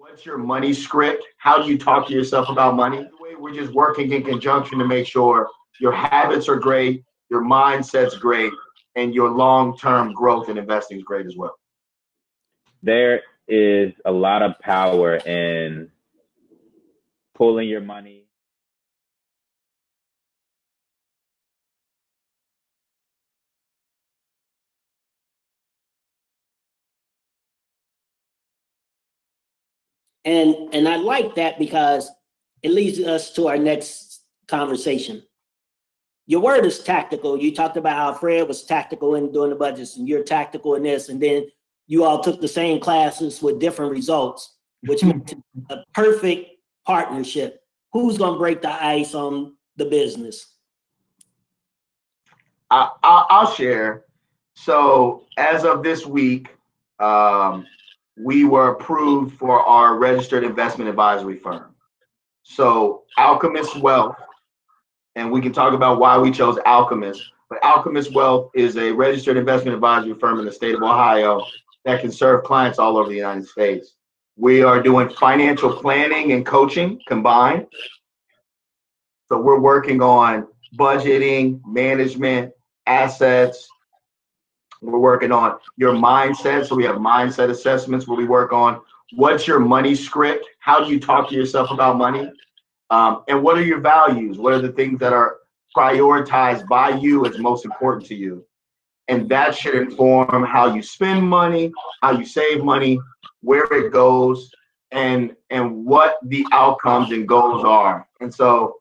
What's your money script? How do you talk to yourself about money? We're just working in conjunction to make sure your habits are great, your mindset's great, and your long-term growth in investing is great as well. There is a lot of power in pulling your money. And I like that because it leads us to our next conversation. Your word is tactical. You talked about how Fred was tactical in doing the budgets, and you're tactical in this, and then you all took the same classes with different results, which makes a perfect partnership. Who's going to break the ice on the business? I'll share. So as of this week, we were approved for our registered investment advisory firm. So Alchemist Wealth, and we can talk about why we chose Alchemist, but Alchemist Wealth is a registered investment advisory firm in the state of Ohio that can serve clients all over the United States. We are doing financial planning and coaching combined. So we're working on budgeting, management, assets. We're working on your mindset. So we have mindset assessments where we work on what's your money script? How do you talk to yourself about money? And what are your values? What are the things that are prioritized by you as most important to you? And that should inform how you spend money, how you save money, where it goes, and what the outcomes and goals are. And so,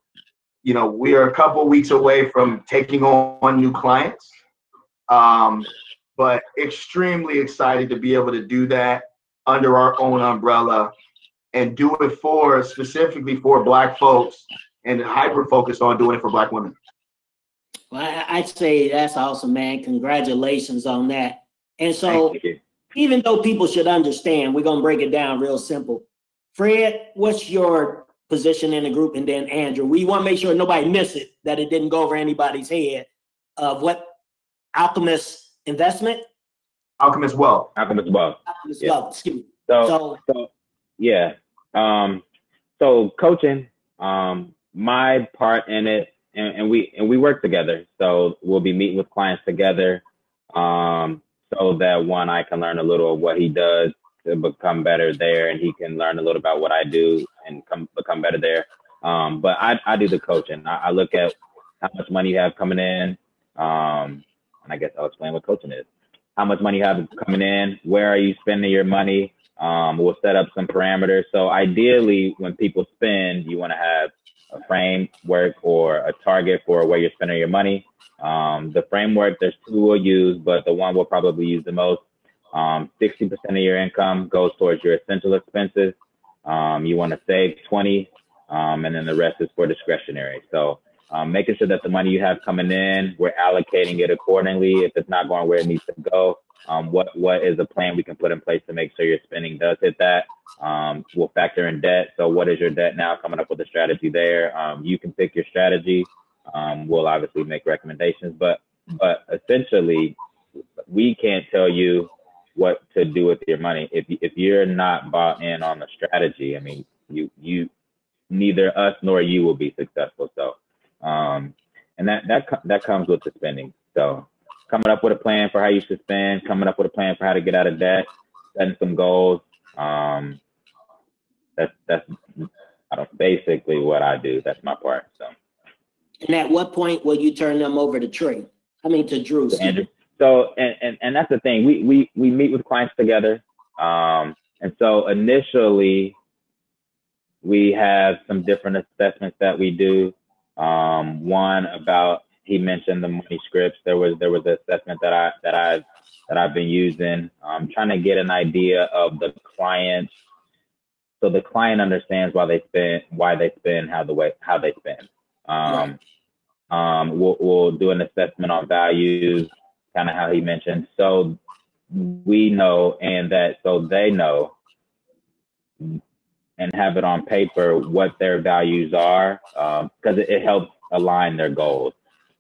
you know, we are a couple of weeks away from taking on new clients. But extremely excited to be able to do that under our own umbrella and do it specifically for Black folks and hyper focused on doing it for Black women. Well, I'd say that's awesome, man. Congratulations on that. And so even though people should understand, we're going to break it down real simple. Fred, what's your position in the group? And then Andrew, we want to make sure nobody miss it, that it didn't go over anybody's head of what Alchemist Investment? Alchemist Wealth. Alchemist Wealth. Alchemist Wealth, excuse me. So yeah. So coaching, my part in it, and we work together. So we'll be meeting with clients together, so that one, I can learn a little of what he does to become better there, and he can learn a little about what I do and become better there. But I do the coaching. I look at how much money you have coming in. And I guess I'll explain what coaching is. How much money you have coming in? Where are you spending your money? We'll set up some parameters. So ideally, when people spend, you want to have a framework or a target for where you're spending your money. The framework, there's two we'll use, but the one we'll probably use the most, 60% of your income goes towards your essential expenses. You want to save 20, and then the rest is for discretionary. So making sure that the money you have coming in, we're allocating it accordingly. If it's not going where it needs to go, what is a plan we can put in place to make sure your spending does hit that? We'll factor in debt. So what is your debt now? Coming up with a strategy there. You can pick your strategy. We'll obviously make recommendations, but essentially, we can't tell you what to do with your money if you're not bought in on the strategy. I mean, you neither us nor you will be successful. So. And that comes with the spending. So coming up with a plan for how you should spend, coming up with a plan for how to get out of debt, setting some goals. That's basically what I do. That's my part. So. And at what point will you turn them over to Drew? Andrew. So and that's the thing. We meet with clients together. And so initially we have some different assessments that we do. One about, he mentioned the money scripts. There was an assessment that I've been using. Trying to get an idea of the client, so the client understands why they spend, how they spend. We'll do an assessment on values, kind of how he mentioned, so we know, and that so they know and have it on paper what their values are, because it helps align their goals.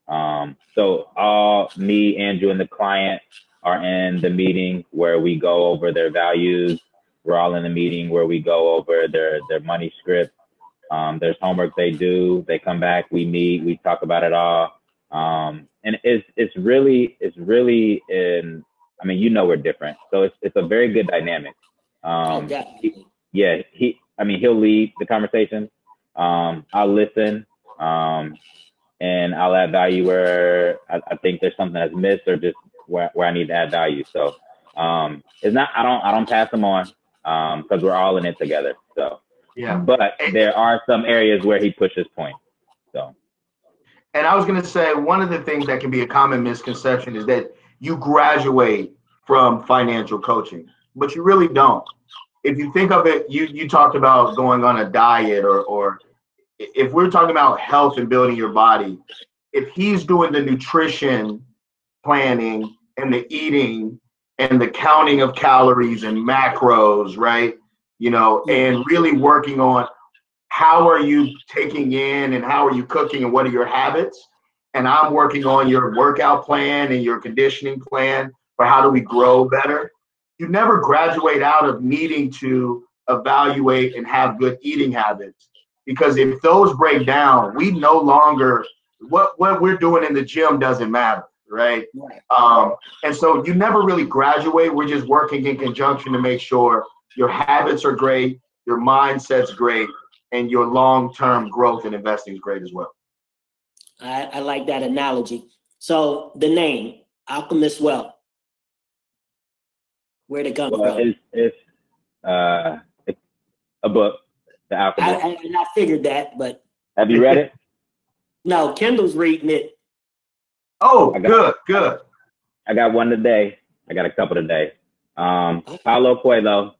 So all me, Andrew, and the client are in the meeting where we go over their values, We're all in a meeting where we go over their money script. There's homework they do. They come back, we meet, we talk about it all. And it's really in, I mean, you know, we're different. So it's a very good dynamic. He'll lead the conversation. I'll listen. And I'll add value where I think there's something that's missed, or just where I need to add value. So it's not, I don't pass them on because we're all in it together. So yeah, but there are some areas where he pushes points. So, and I was going to say, one of the things that can be a common misconception is that you graduate from financial coaching, but you really don't. If you think of it, you talked about going on a diet, or if we're talking about health and building your body, if he's doing the nutrition planning and the eating and the counting of calories and macros, right? You know, and really working on how are you taking in and how are you cooking and what are your habits? And I'm working on your workout plan and your conditioning plan for how do we grow better. You never graduate out of needing to evaluate and have good eating habits. Because if those break down, we no longer, what we're doing in the gym doesn't matter, right? And so you never really graduate. We're just working in conjunction to make sure your habits are great, your mindset's great, and your long-term growth and investing is great as well. I like that analogy. So the name, Alchemist Wealth, where'd it come from? It's a book. The Alchemist. I figured that, but have you read it? No, Kendall's reading it. Oh, good. I got one today. I got a couple today. Paulo Coelho.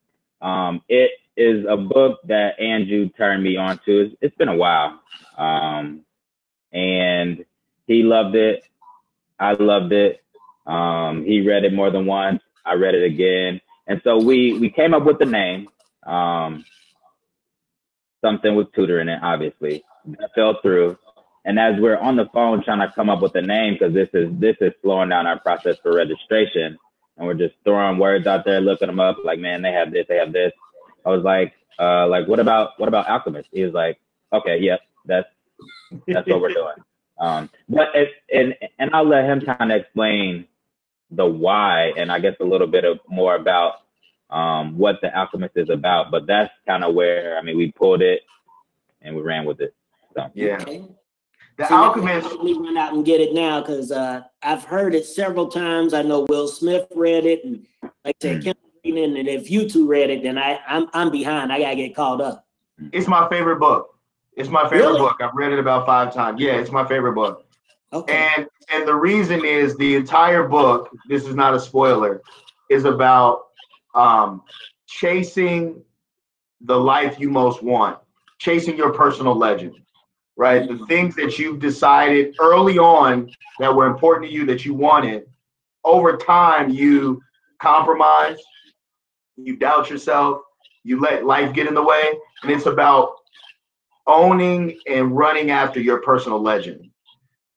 It is a book that Andrew turned me on to. It's been a while, and he loved it. I loved it. He read it more than once. I read it again, and so we came up with the name. Something with Tudor in it, obviously. That fell through. And as we're on the phone trying to come up with a name, because this is slowing down our process for registration, and we're just throwing words out there, looking them up, like, man, they have this, they have this. I was like, what about Alchemist? He was like, okay, yep, that's what we're doing. But and I'll let him kind of explain the why, and I guess a little bit more about what the Alchemist is about. But that's kind of where, I mean, we pulled it and we ran with it. So yeah. The Alchemist. Let me run out and get it now, because I've heard it several times. I know Will Smith read it, and like I said, Kim, and if you two read it, then I'm behind. I gotta get caught up. It's my favorite book. It's my favorite book. I've read it about 5 times. Yeah, it's my favorite book. Okay. And the reason is the entire book, this is not a spoiler, is about chasing the life you most want, chasing your personal legend, right? The things that you've decided early on that were important to you, that you wanted, over time you compromise, you doubt yourself, you let life get in the way, and it's about owning and running after your personal legend.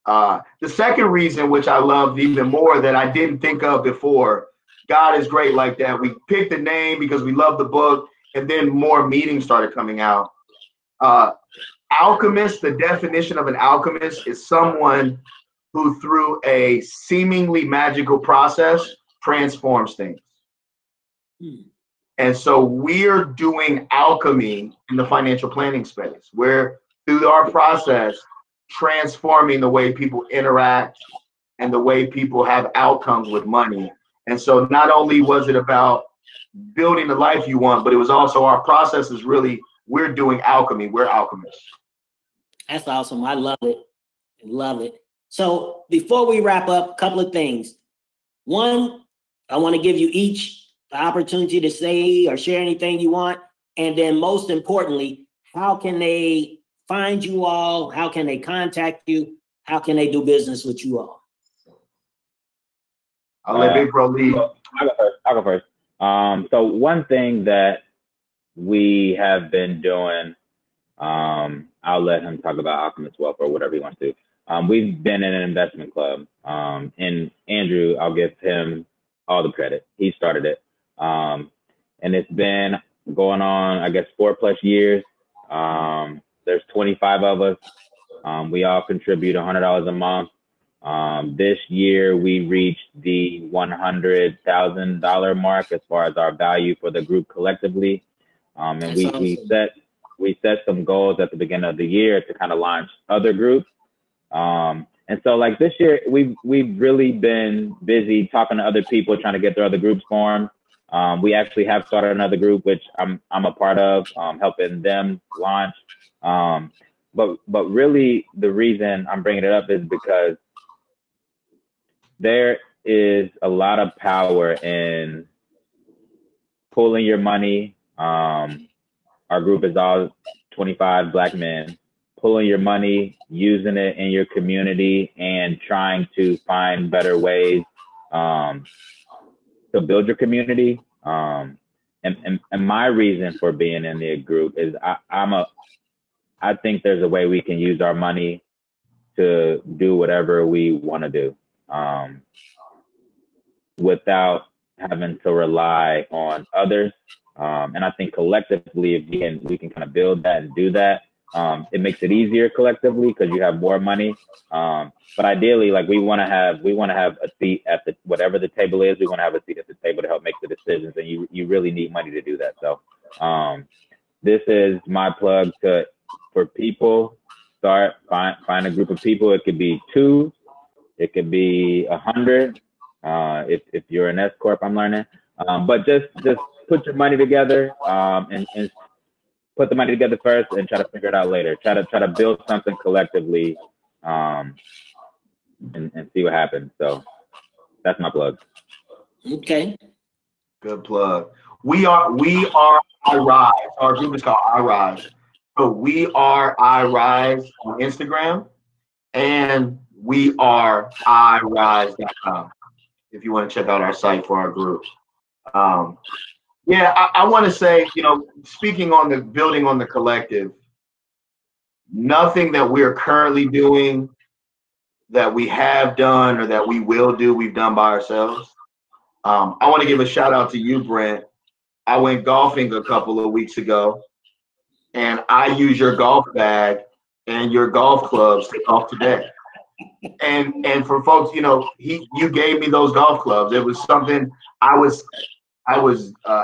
The second reason, which I love even more, that I didn't think of before, God is great like that. We picked the name because we love the book, and then more meetings started coming out. Alchemist, the definition of an alchemist is someone who, through a seemingly magical process, transforms things. And so we're doing alchemy in the financial planning space. We're, through our process, transforming the way people interact and the way people have outcomes with money. And so not only was it about building the life you want, but it was also our process is really, we're doing alchemy. We're alchemists. That's awesome. I love it. Love it. So before we wrap up, a couple of things. One, I want to give you each the opportunity to say or share anything you want. And then most importantly, how can they find you all? How can they contact you? How can they do business with you all? I'll let Big Bro lead. I'll go first. So one thing that we have been doing, I'll let him talk about Alchemist Wealth or whatever he wants to. We've been in an investment club, and Andrew, I'll give him all the credit. He started it. And it's been going on, I guess, 4+ years. There's 25 of us. We all contribute $100 a month. This year we reached the $100,000 mark as far as our value for the group collectively. And we set some goals at the beginning of the year to kind of launch other groups. And so like this year, we've really been busy talking to other people, trying to get their other groups formed. We actually have started another group, which I'm a part of, helping them launch. But really the reason I'm bringing it up is because there is a lot of power in pooling your money. Our group is all 25 Black men, pulling your money, using it in your community, and trying to find better ways to build your community. And my reason for being in the group is I think there's a way we can use our money to do whatever we want to do, without having to rely on others. And I think collectively, if we can kind of build that and do that, it makes it easier collectively because you have more money. But ideally, like we want to have a seat at whatever the table is. We want to have a seat at the table to help make the decisions, and you really need money to do that. So this is my plug for people. Find a group of people. It could be 2, it could be 100. If you're an S corp, I'm learning. But just put your money together, and put the money together first, and try to figure it out later. Try to build something collectively, and see what happens. So that's my plug. Okay. Good plug. We are iRise. Our group is called iRise. So we are iRise on Instagram, and we are iRise.com if you want to check out our site for our group. Yeah, I want to say, speaking on the building on the collective, nothing that we're currently doing that we have done or that we will do, we've done by ourselves. I want to give a shout out to you, Brent. I went golfing a couple of weeks ago, and I used your golf bag and your golf clubs to golf today. And for folks, you gave me those golf clubs. It was something I was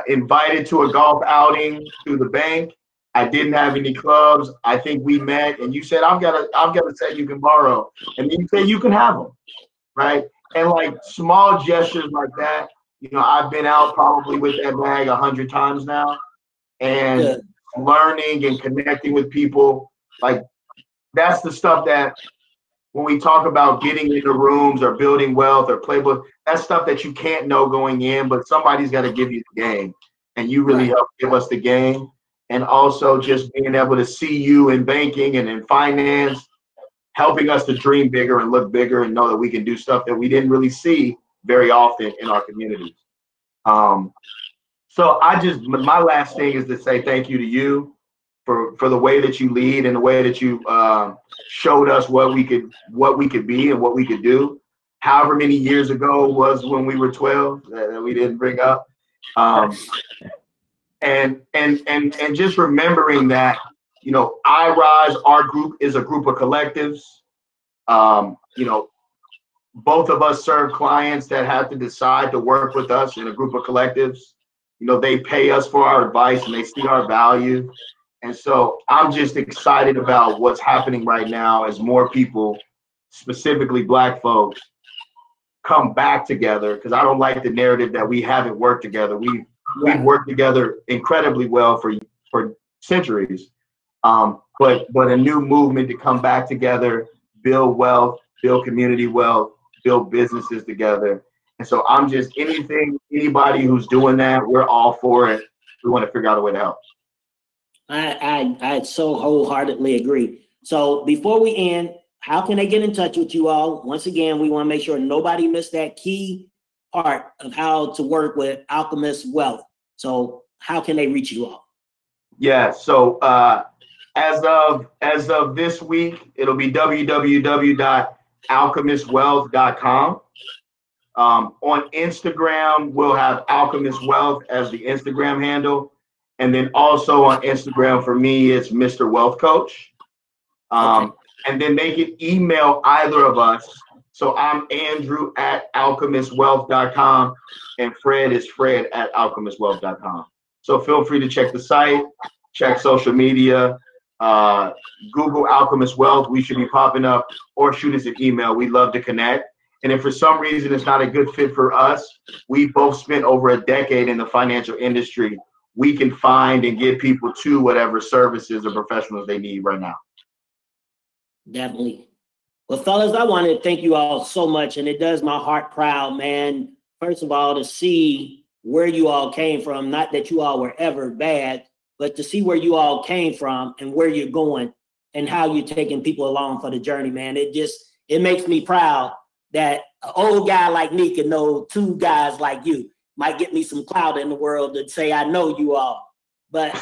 invited to a golf outing through the bank. I didn't have any clubs. I think we met, and you said, I've got a set you can borrow, and then you said you can have them, right? And like small gestures like that, I've been out probably with that bag 100 times now, and learning and connecting with people, like that's the stuff that when we talk about getting into rooms or building wealth or playbook, that's stuff that you can't know going in, but somebody's got to give you the game, and you really help give us the game. And also just being able to see you in banking and in finance, helping us to dream bigger and look bigger and know that we can do stuff that we didn't really see very often in our communities. So my last thing is to say thank you to you for the way that you lead and the way that you showed us what we could be and what we could do. However many years ago was when we were 12 that we didn't bring up. And just remembering that, iRise, our group is a group of collectives. Both of us serve clients that have to decide to work with us in a group of collectives. They pay us for our advice and they see our value. And so I'm just excited about what's happening right now as more people, specifically Black folks, come back together, because I don't like the narrative that we haven't worked together. We've worked together incredibly well for centuries, but a new movement to come back together, build wealth, build community wealth, build businesses together. And so I'm just anybody who's doing that, we're all for it. We want to figure out a way to help. I so wholeheartedly agree. So before we end, how can they get in touch with you all? Once again, we want to make sure nobody missed that key part of how to work with Alchemist Wealth. So how can they reach you all? Yeah, so as of this week, it'll be www.alchemistwealth.com. On Instagram, we'll have Alchemist Wealth as the Instagram handle. And then also on Instagram for me, it's Mr. Wealth Coach. Okay. And then they can email either of us. So I'm Andrew at alchemistwealth.com and Fred is Fred at alchemistwealth.com. So feel free to check the site, check social media, Google Alchemist Wealth. We should be popping up, or shoot us an email. We'd love to connect. And if for some reason it's not a good fit for us, we both spent over a decade in the financial industry. We can find and get people to whatever services or professionals they need right now. Definitely. Well, fellas, I want to thank you all so much, and it does my heart proud, man. First of all, to see where you all came from, not that you all were ever bad, but to see where you all came from and where you're going and how you're taking people along for the journey, man. It makes me proud that an old guy like me can know two guys like you. Might get me some clout in the world to say I know you all. But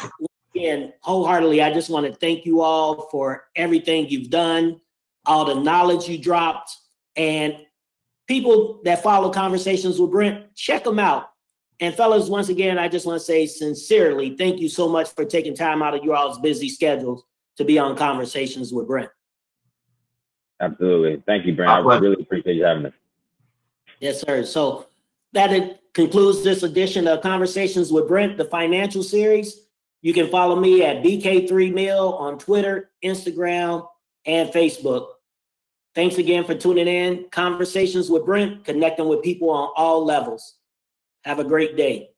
again, wholeheartedly, I just want to thank you all for everything you've done, all the knowledge you dropped, and people that follow Conversations with Brent, check them out. And fellas, once again, I just want to say sincerely, thank you so much for taking time out of your all's busy schedules to be on Conversations with Brent. Absolutely. Thank you, Brent. I really appreciate you having us. Yes, sir. So that concludes this edition of Conversations with Brent, the financial series. You can follow me at BK3Mill on Twitter, Instagram, and Facebook. Thanks again for tuning in. Conversations with Brent, connecting with people on all levels. Have a great day.